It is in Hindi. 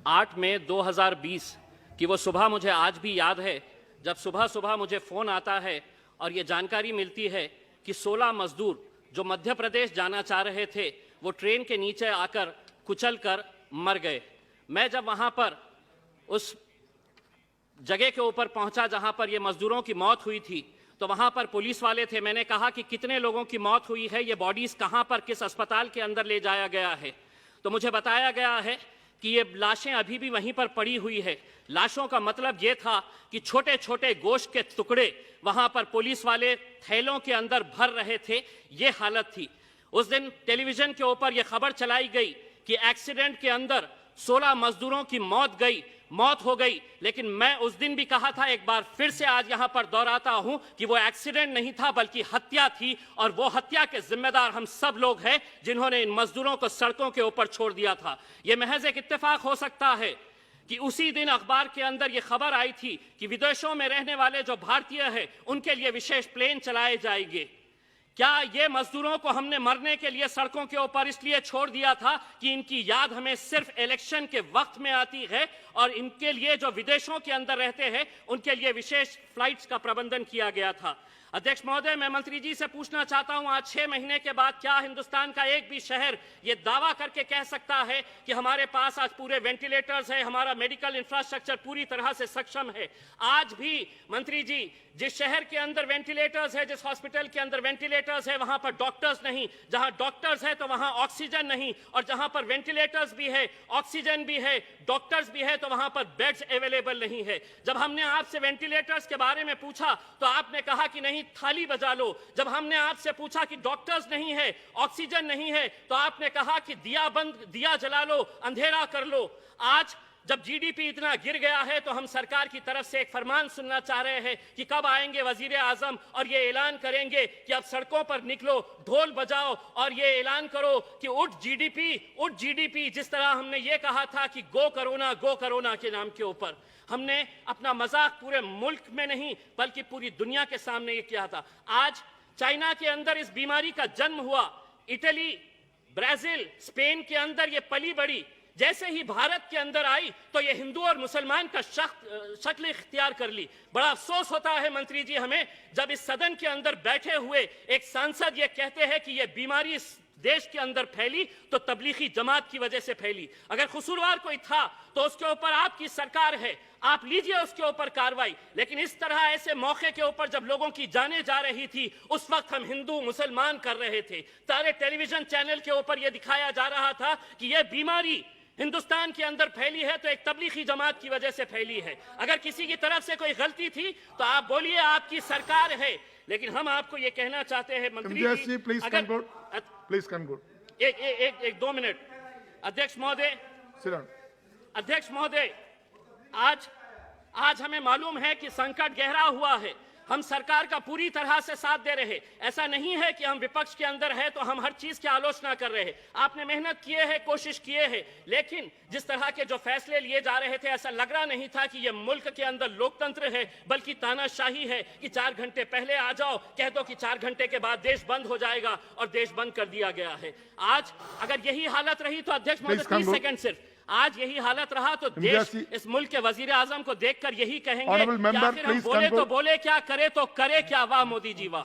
8 मई 2020 की वो सुबह मुझे आज भी याद है, जब सुबह सुबह मुझे फ़ोन आता है और ये जानकारी मिलती है कि 16 मजदूर जो मध्य प्रदेश जाना चाह रहे थे वो ट्रेन के नीचे आकर कुचल कर मर गए। मैं जब वहाँ पर उस जगह के ऊपर पहुंचा जहां पर ये मजदूरों की मौत हुई थी, तो वहां पर पुलिस वाले थे। मैंने कहा कि कितने लोगों की मौत हुई है, ये बॉडीज कहां पर किस अस्पताल के अंदर ले जाया गया है। तो मुझे बताया गया है कि ये लाशें अभी भी वहीं पर पड़ी हुई है। लाशों का मतलब ये था कि छोटे छोटे गोश्त के टुकड़े वहां पर पुलिस वाले थैलों के अंदर भर रहे थे, ये हालत थी। उस दिन टेलीविजन के ऊपर यह खबर चलाई गई कि एक्सीडेंट के अंदर 16 मजदूरों की मौत हो गई। लेकिन मैं उस दिन भी कहा था, एक बार फिर से आज यहां पर दोहराता हूं कि वो एक्सीडेंट नहीं था बल्कि हत्या थी, और वो हत्या के जिम्मेदार हम सब लोग हैं जिन्होंने इन मजदूरों को सड़कों के ऊपर छोड़ दिया था। यह महज एक इत्तेफाक हो सकता है कि उसी दिन अखबार के अंदर यह खबर आई थी कि विदेशों में रहने वाले जो भारतीय हैं उनके लिए विशेष प्लेन चलाए जाएंगे। क्या ये मजदूरों को हमने मरने के लिए सड़कों के ऊपर इसलिए छोड़ दिया था कि इनकी याद हमें सिर्फ इलेक्शन के वक्त में आती है, और इनके लिए जो विदेशों के अंदर रहते हैं उनके लिए विशेष फ्लाइट्स का प्रबंधन किया गया था? अध्यक्ष महोदय, मैं मंत्री जी से पूछना चाहता हूं, आज 6 महीने के बाद क्या हिंदुस्तान का एक भी शहर ये दावा करके कह सकता है कि हमारे पास आज पूरे वेंटिलेटर्स हैं, हमारा मेडिकल इंफ्रास्ट्रक्चर पूरी तरह से सक्षम है? आज भी मंत्री जी, जिस शहर के अंदर वेंटिलेटर्स है, जिस हॉस्पिटल के अंदर वेंटिलेटर्स है, वहां पर डॉक्टर्स नहीं। जहां डॉक्टर्स है तो वहां ऑक्सीजन नहीं, और जहां पर वेंटिलेटर्स भी है, ऑक्सीजन भी है, डॉक्टर्स भी है, तो वहां पर बेड्स अवेलेबल नहीं है। जब हमने आपसे वेंटिलेटर्स के बारे में पूछा तो आपने कहा कि नहीं, थाली बजा लो। जब हमने आपसे पूछा कि डॉक्टर्स नहीं है, ऑक्सीजन नहीं है, तो आपने कहा कि दिया जला लो, अंधेरा कर लो। आज जब जीडीपी इतना गिर गया है तो हम सरकार की तरफ से एक फरमान सुनना चाह रहे हैं कि कब आएंगे वजीर आजम और ये ऐलान करेंगे कि अब सड़कों पर निकलो, ढोल बजाओ और ये ऐलान करो कि उठ जीडीपी। जिस तरह हमने ये कहा था कि गो कोरोना के नाम के ऊपर हमने अपना मजाक पूरे मुल्क में नहीं बल्कि पूरी दुनिया के सामने ये किया था। आज चाइना के अंदर इस बीमारी का जन्म हुआ, इटली, ब्राजील, स्पेन के अंदर ये पली बड़ी, जैसे ही भारत के अंदर आई तो ये हिंदू और मुसलमान का शक्ल इख्तियार कर ली। बड़ा अफसोस होता है मंत्री जी हमें, जब इस सदन के अंदर बैठे हुए एक सांसद ये कहते हैं कि ये बीमारी इस देश के अंदर फैली तो तबलीगी जमात की वजह से फैली। अगर कसूरवार कोई था तो उसके ऊपर आपकी सरकार है, आप लीजिए उसके ऊपर कार्रवाई। लेकिन इस तरह ऐसे मौके के ऊपर जब लोगों की जानें जा रही थी, उस वक्त हम हिंदू मुसलमान कर रहे थे। सारे टेलीविजन चैनल के ऊपर यह दिखाया जा रहा था कि यह बीमारी हिंदुस्तान के अंदर फैली है तो एक तबलीगी जमात की वजह से फैली है। अगर किसी की तरफ से कोई गलती थी तो आप बोलिए, आपकी सरकार है। लेकिन हम आपको ये कहना चाहते हैं मंत्री जी, प्लीज कंक्लूड। एक 2 मिनट। अध्यक्ष महोदय, आज हमें मालूम है कि संकट गहरा हुआ है। हम सरकार का पूरी तरह से साथ दे रहे हैं। ऐसा नहीं है कि हम विपक्ष के अंदर है तो हम हर चीज की आलोचना कर रहे हैं। आपने मेहनत किए है, कोशिश किए है, लेकिन जिस तरह के जो फैसले लिए जा रहे थे ऐसा लग रहा नहीं था कि ये मुल्क के अंदर लोकतंत्र है बल्कि तानाशाही है कि 4 घंटे पहले आ जाओ, कह दो कि 4 घंटे के बाद देश बंद हो जाएगा, और देश बंद कर दिया गया है। आज अगर यही हालत रही तो अध्यक्ष महोदय 30 सेकंड सिर्फ, आज यही हालत रहा तो देश इस मुल्क के वजीर आजम को देखकर यही कहेंगे कि आखिर हम बोले तो बोले क्या, करे तो करे क्या। वाह मोदी जी वाह।